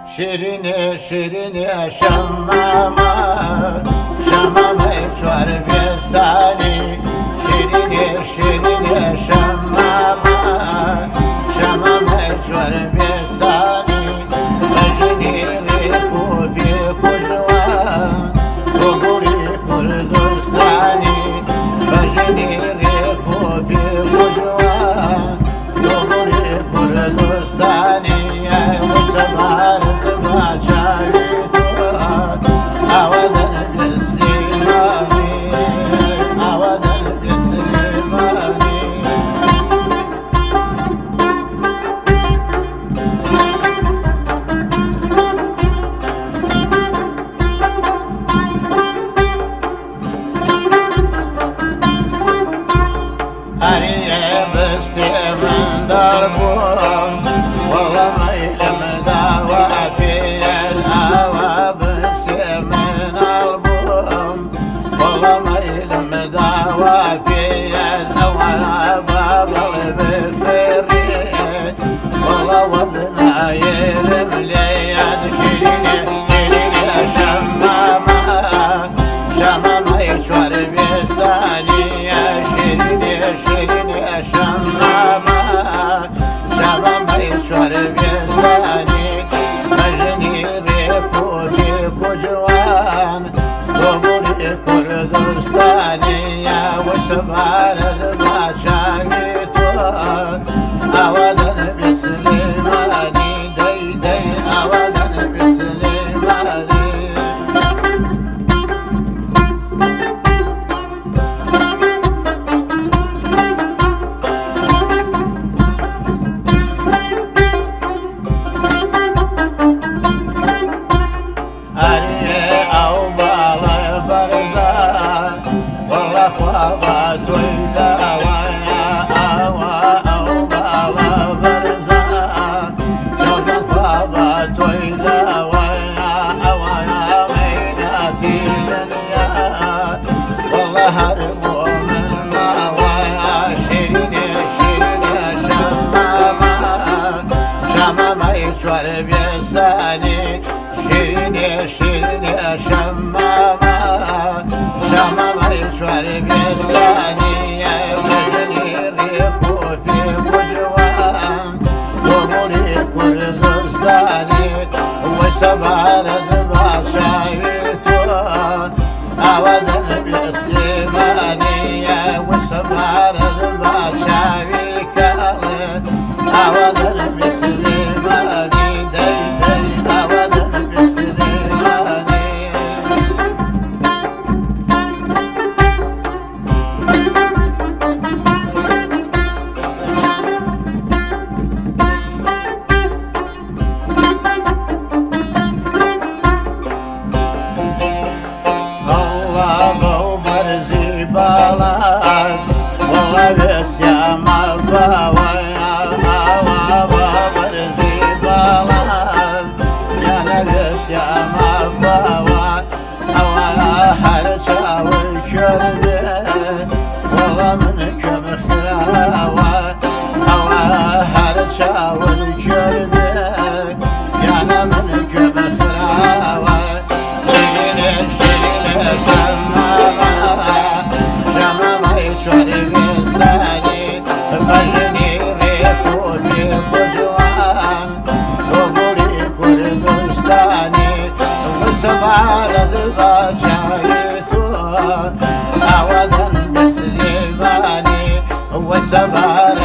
شیرینه شیرینه شمامه شمامه چوار بیسانی شیرینه شیرینه شمامه شمامه چوار بیسانی بجنی ریکو بی کجوان بگوری کردستانی بجنی ریکو بی کجوان بگوری کردستانی وسبار شیرینه شیرینه شمامه شمامه چوار بیسانی بجنی ریکو بی کجوان بگوری کردستانی وسبارد باشاوی تو آودن بیسلیمانی وسبارد باشاوی کاله آودن بیسلیمانی وسبار